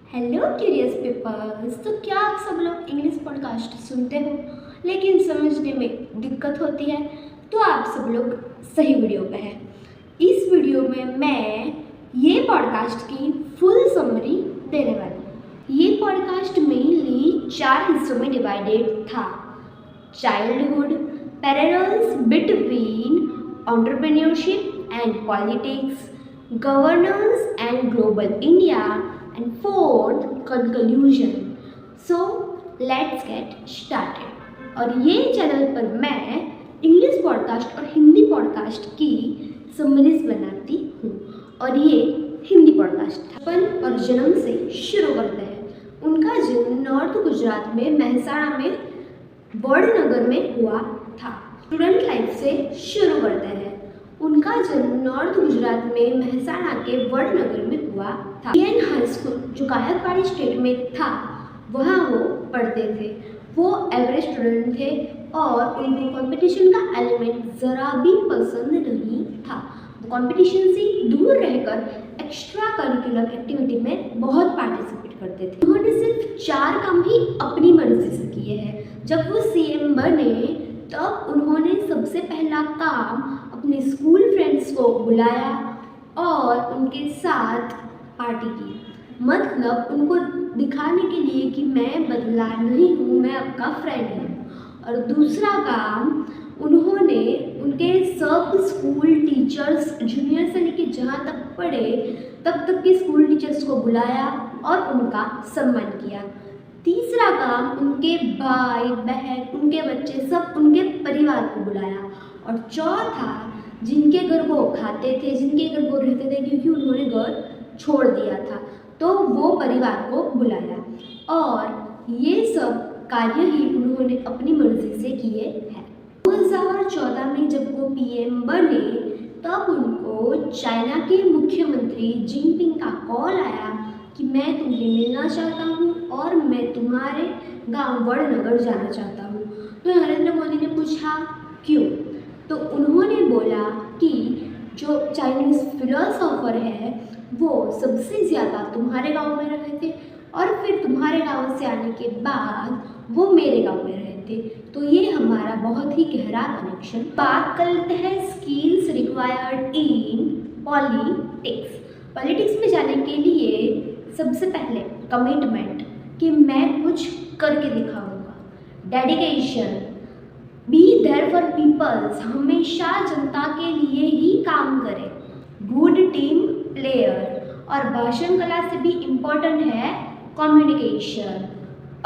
Hello curious peoples. तो क्या आप सब लोग इंग्लिश पॉडकास्ट सुनते हो लेकिन समझने में दिक्कत होती है? तो आप सब लोग सही वीडियो पे हैं। इस वीडियो में मैं ये पॉडकास्ट की फुल समरी देने वाली हूँ। ये पॉडकास्ट मेनली 4 हिस्सों में डिवाइडेड था। Childhood, parallels between entrepreneurship and politics, governance and global India, and fourth conclusion. So let's get started. और ये चैनल पर मैं इंग्लिश पॉडकास्ट और हिंदी पॉडकास्ट की समरीज बनाती हूँ। और ये हिंदी पॉडकास्ट था। बचपन और जन्म से शुरू करते हैं। उनका जन्म नॉर्थ गुजरात में मेहसाणा में वडनगर में हुआ था। स्टूडेंट लाइफ से शुरू करते हैं। उनका जन्म नॉर्थ गुजरात में मेहसाणा के वडनगर में हुआ था। बीएन हाई स्कूल जो गायकवाड़ी स्टेट में था, वहाँ वो पढ़ते थे। वो एवरेज स्टूडेंट थे और उनको कंपटीशन का एलिमेंट ज़रा भी पसंद नहीं था। वो कंपटीशन से दूर रहकर एक्स्ट्रा करिकुलर एक्टिविटी में बहुत पार्टिसिपेट करते थे। उन्होंने सिर्फ 4 काम ही अपनी मर्जी से किए हैं। जब वो सीएम बने तब उन्होंने सबसे पहला काम अपने स्कूल फ्रेंड्स को बुलाया और उनके साथ पार्टी की। मतलब उनको दिखाने के लिए कि मैं बदला नहीं हूँ, मैं आपका फ्रेंड हूँ। और दूसरा काम, उन्होंने उनके सब स्कूल टीचर्स, जूनियर से लेकर जहाँ तक पढ़े तब तक के स्कूल टीचर्स को बुलाया और उनका सम्मान किया। तीसरा काम, उनके भाई बहन, उनके बच्चे, सब उनके परिवार को बुलाया। और चौथा, जिनके घर वो खाते थे, जिनके घर वो रहते थे, क्योंकि उन्होंने घर छोड़ दिया था, तो वो परिवार को बुलाया। और ये सब कार्य ही उन्होंने अपनी मर्जी से किए हैं। 2014 में जब वो पीएम बने तब उनको चाइना के मुख्यमंत्री जिनपिंग का कॉल आया कि मैं तुम्हें मिलना चाहता हूँ और मैं तुम्हारे गांव वडनगर जाना चाहता हूँ। तो नरेंद्र मोदी ने पूछा क्यों? तो उन्होंने बोला कि जो चाइनीज़ फिलोसोफर है वो सबसे ज़्यादा तुम्हारे गांव में रहे थे और फिर तुम्हारे गांव से आने के बाद वो मेरे गांव में रहे थे, तो ये हमारा बहुत ही गहरा कनेक्शन। बात करते हैं skills required in politics. Politics में जाने के लिए सबसे पहले कमिटमेंट कि मैं कुछ करके दिखाऊंगा, dedication, be there for peoples, हमेशा जनता के लिए ही काम करें, गुड टीम प्लेयर, और भाषण कला से भी इम्पोर्टेंट है कम्युनिकेशन।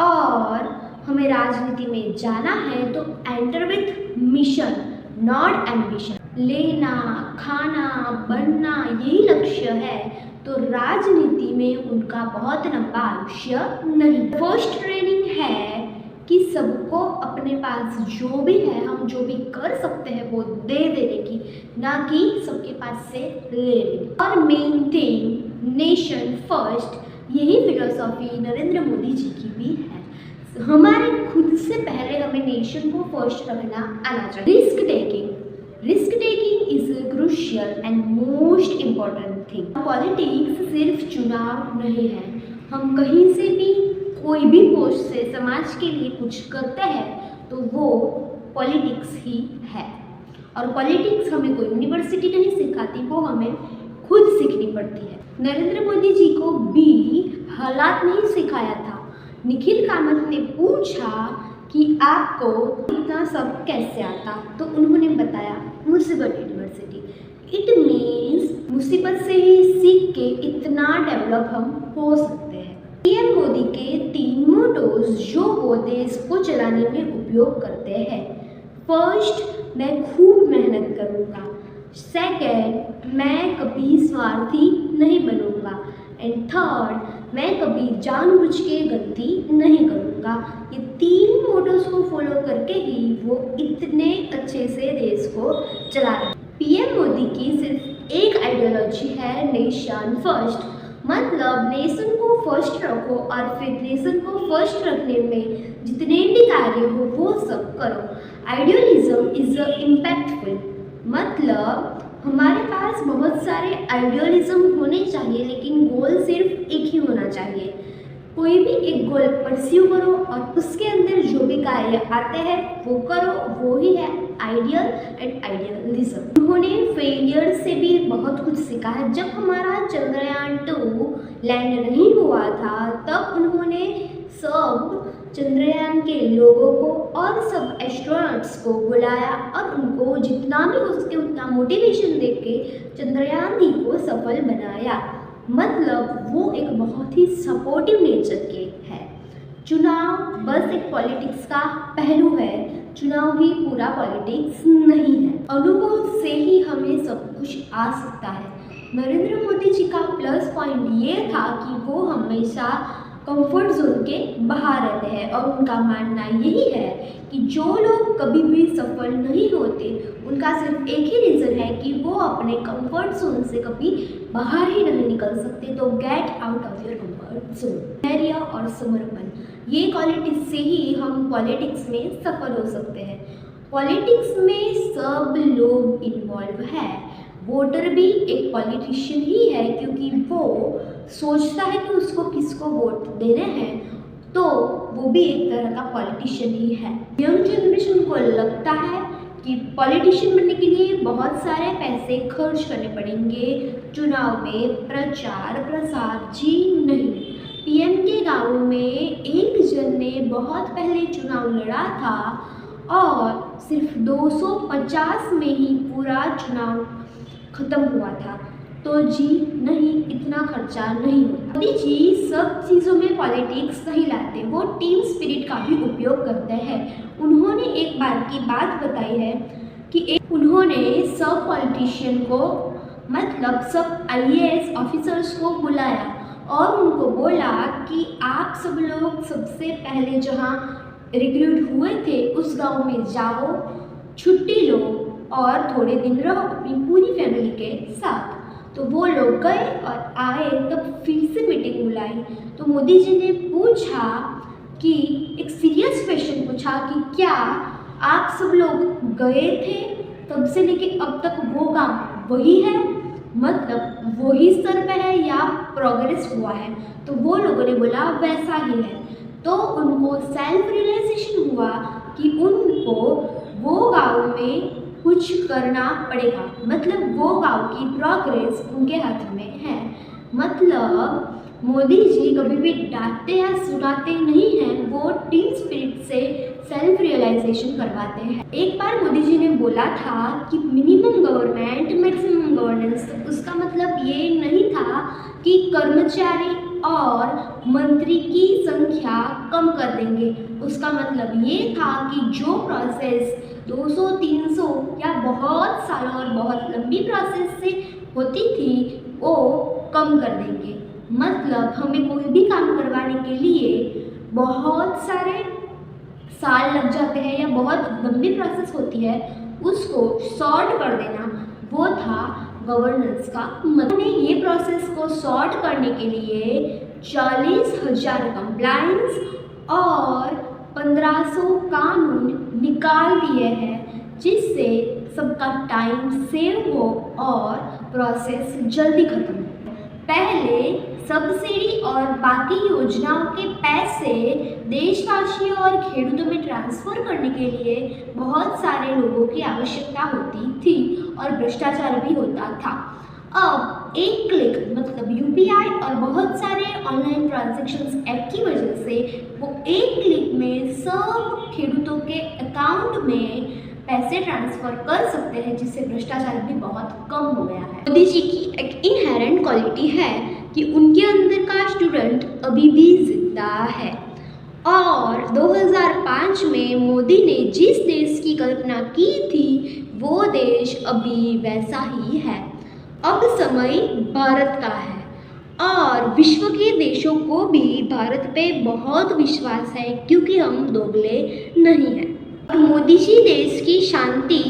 और हमें राजनीति में जाना है तो enter with mission not ambition. लेना, खाना, बनना यही लक्ष्य है, तो राजनीति में उनका बहुत लंबा आयुष्य नहीं। फर्स्ट ट्रेनिंग है कि सबको अपने पास जो भी है, हम जो भी कर सकते हैं वो दे देने की, ना कि सबके पास से ले लेने। और मेन थिंग नेशन फर्स्ट, यही फिलोसॉफी नरेंद्र मोदी जी की भी है। हमारे खुद से पहले हमें नेशन को फर्स्ट रखना आना चाहिए। Risk taking is a crucial and most important thing. Politics सिर्फ चुनाव नहीं है। हम कहीं से भी कोई भी पोस्ट से समाज के लिए कुछ करते हैं तो वो पॉलिटिक्स ही है। और पॉलिटिक्स हमें कोई यूनिवर्सिटी नहीं सिखाती, वो हमें खुद सीखनी पड़ती है। नरेंद्र मोदी जी को भी हालात नहीं सिखाया था। निखिल कामत ने पूछा कि आपको इतना सब कैसे आता, तो उन्होंने बताया मुसीबत यूनिवर्सिटी। इट मीन्स मुसीबत से ही सीख के इतना डेवलप हम हो सकते हैं। पीएम मोदी के 3 मोटोज जो वो देश को चलाने में उपयोग करते हैं। फर्स्ट, मैं खूब मेहनत करूँगा। सेकंड, मैं कभी स्वार्थी नहीं बनूँगा। एंड थर्ड, मैं कभी जानबूझ के गलती नहीं करूँगा। ये 3 मोटोज को फॉलो करके ही वो इतने अच्छे से देश को चला रहे हैं। पीएम मोदी की सिर्फ एक आइडियोलॉजी है, नेशन फर्स्ट। मतलब नेशन को फर्स्ट रखो और फिर नेशन को फर्स्ट रखने में जितने भी कार्य हो वो सब करो। आइडियलिज्म इज इम्पैक्टफुल, मतलब हमारे पास बहुत सारे आइडियलिज्म होने चाहिए, लेकिन गोल सिर्फ एक ही होना चाहिए। कोई भी एक गोल परस्यू करो और उसके अंदर जो भी कार्य आते हैं वो करो, वो ही है आइडियल एंड आइडियलिज्म। उन्होंने फेलियर से भी बहुत कुछ सीखा है। जब हमारा चंद्रयान 2 लैंड नहीं हुआ था, तब उन्होंने सब चंद्रयान के लोगों को और सब एस्ट्रोनॉट्स को बुलाया और उनको जितना भी हो सके उतना मोटिवेशन देके चंद्रयान 3 को सफल बनाया। मतलब वो एक बहुत ही सपोर्टिव नेचर के है। चुनाव बस एक पॉलिटिक्स का पहलू है, चुनाव ही पूरा पॉलिटिक्स नहीं है। अनुभव से ही हमें सब कुछ आ सकता है। नरेंद्र मोदी जी का प्लस पॉइंट ये था कि वो हमेशा कंफर्ट जोन के बाहर रहते हैं और उनका मानना यही है कि जो लोग कभी भी सफल नहीं होते उनका सिर्फ एक ही रीज़न है कि वो अपने कंफर्ट जोन से कभी बाहर ही नहीं निकल सकते। तो get out of your comfort zone. धैर्य और समर्पण, ये क्वालिटीज से ही हम पॉलिटिक्स में सफल हो सकते हैं। पॉलिटिक्स में सब लोग इन्वॉल्व है। वोटर भी एक पॉलिटिशियन ही है, क्योंकि वो सोचता है कि उसको किसको वोट देने हैं, तो वो भी एक तरह का पॉलिटिशियन ही है। यंग जनरेशन को लगता है कि पॉलिटिशियन बनने के लिए बहुत सारे पैसे खर्च करने पड़ेंगे चुनाव में, प्रचार प्रसार। जी नहीं, पीएम के गांव में एक जन ने बहुत पहले चुनाव लड़ा था और सिर्फ 250 में ही पूरा चुनाव खत्म हुआ था। तो जी नहीं, इतना खर्चा नहीं होता। मोदी जी सब चीज़ों में पॉलिटिक्स नहीं लाते, वो टीम स्पिरिट का भी उपयोग करते हैं। उन्होंने एक बार की बात बताई है कि उन्होंने सब पॉलिटिशियन को, मतलब सब आईएएस ऑफिसर्स को बुलाया और उनको बोला कि आप सब लोग सबसे पहले जहाँ रिक्रूट हुए थे उस गांव में जाओ, छुट्टी लो और थोड़े दिन रहो अपनी पूरी फैमिली के साथ। तो वो लोग गए और आए, तब फिर से मीटिंग बुलाई तो मोदी जी ने पूछा कि एक सीरियस क्वेश्चन पूछा कि क्या आप सब लोग गए थे तब से लेके अब तक वो काम वही है, मतलब वही स्तर पे है या प्रोग्रेस हुआ है? तो वो लोगों ने बोला वैसा ही है। तो उनको सेल्फ रियलाइजेशन हुआ कि उनको वो गांव में कुछ करना पड़ेगा, मतलब वो गांव की प्रोग्रेस उनके हाथ में है। मतलब मोदी जी कभी भी डांटते या सुनाते नहीं हैं, वो टीम स्पिरिट से सेल्फ रियलाइजेशन करवाते हैं। एक बार मोदी जी ने बोला था कि मिनिमम गवर्नमेंट मैक्सिमम गवर्नेंस। तो उसका मतलब ये नहीं था कि कर्मचारी और मंत्री की संख्या कम कर देंगे, उसका मतलब ये था कि जो प्रोसेस 200, 300 या बहुत सालों और बहुत लंबी प्रोसेस से होती थी वो कम कर देंगे। मतलब हमें कोई भी काम करवाने के लिए बहुत सारे साल लग जाते हैं या बहुत लंबी प्रोसेस होती है, उसको शॉर्ट कर देना वो था गवर्नेंस का मतलब। ये प्रोसेस को शॉर्ट करने के लिए 40,000 कंप्लायंस और 1500 कानून निकाल दिए हैं, जिससे सबका टाइम सेव हो और प्रोसेस जल्दी खत्म हो। पहले सब्सिडी और बाकी योजनाओं के पैसे देशवासियों और खेडूतों में ट्रांसफ़र करने के लिए बहुत सारे लोगों की आवश्यकता होती थी और भ्रष्टाचार भी होता था। अब एक क्लिक मतलब यूपीआई और बहुत सारे ऑनलाइन ट्रांजैक्शंस ऐप की वजह से वो एक क्लिक में सब खेडूतों के अकाउंट में पैसे ट्रांसफ़र कर सकते हैं, जिससे भ्रष्टाचार भी बहुत कम हो गया है। मोदी जी की एक इनहेरेंट क्वालिटी है कि उनके अंदर का स्टूडेंट अभी भी जिंदा है और 2005 में मोदी ने जिस देश की कल्पना की थी वो देश अभी वैसा ही है। अब समय भारत का है और विश्व के देशों को भी भारत पे बहुत विश्वास है, क्योंकि हम दोगले नहीं हैं। मोदी जी देश की शांति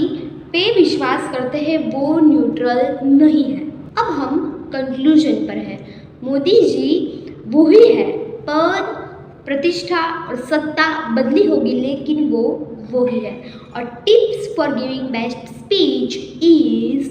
पे विश्वास करते हैं, वो न्यूट्रल नहीं है। अब हम कंक्लूजन पर है। मोदी जी वही है, पद प्रतिष्ठा और सत्ता बदली होगी लेकिन वो ही है। और tips for giving best speech is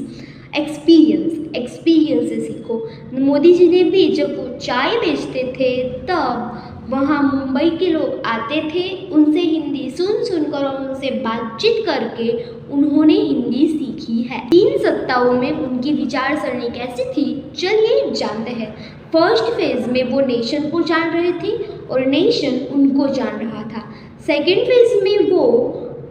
experience से सीखो। मोदी जी ने भी जब वो चाय बेचते थे तब वहाँ मुंबई के लोग आते थे, उनसे हिंदी सुनकर और उनसे बातचीत करके उन्होंने हिंदी सीखी है। 3 सप्ताहों में उनकी विचार सरणी कैसी थी, चलिए जानते हैं। फर्स्ट फेज में वो नेशन को जान रहे थे और नेशन उनको जान रहा था। सेकेंड फेज में वो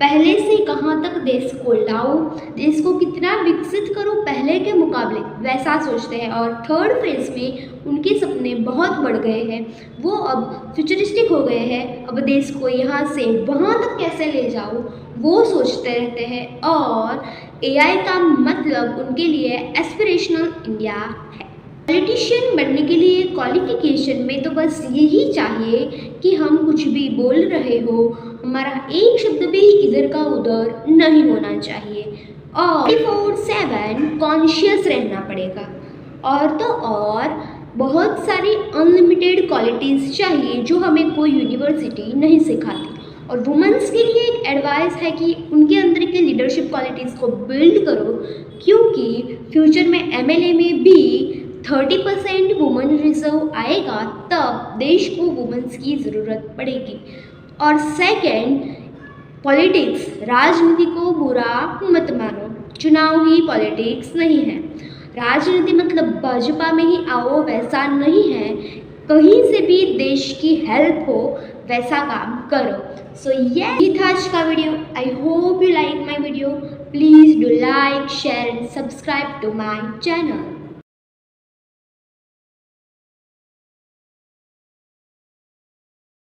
पहले से कहाँ तक देश को लाओ, देश को कितना विकसित करो पहले के मुकाबले, वैसा सोचते हैं। और थर्ड फेज में उनके सपने बहुत बढ़ गए हैं, वो अब फ्यूचरिस्टिक हो गए हैं। अब देश को यहाँ से वहाँ तक कैसे ले जाओ वो सोचते रहते हैं। और एआई का मतलब उनके लिए एस्पिरेशनल इंडिया है। पॉलिटिशियन बनने के लिए क्वालिफिकेशन में तो बस यही चाहिए कि हम कुछ भी बोल रहे हो, हमारा एक शब्द भी इधर का उधर नहीं होना चाहिए और 24/7 कॉन्शियस रहना पड़ेगा। और तो और बहुत सारी अनलिमिटेड क्वालिटीज़ चाहिए जो हमें कोई यूनिवर्सिटी नहीं सिखाती। और वुमेंस के लिए एक एडवाइस है कि उनके अंदर के लीडरशिप क्वालिटीज़ को बिल्ड करो, क्योंकि फ्यूचर में एमएलए में भी 30% वुमेन रिजर्व आएगा, तब देश को वुमेन्स की ज़रूरत पड़ेगी। और सेकंड, पॉलिटिक्स, राजनीति को बुरा मत मानो, चुनाव ही पॉलिटिक्स नहीं है। राजनीति मतलब भाजपा में ही आओ वैसा नहीं है, कहीं से भी देश की हेल्प हो वैसा काम करो। सो ये था आज का video. I hope you like my video. Please do like, share and subscribe to my channel.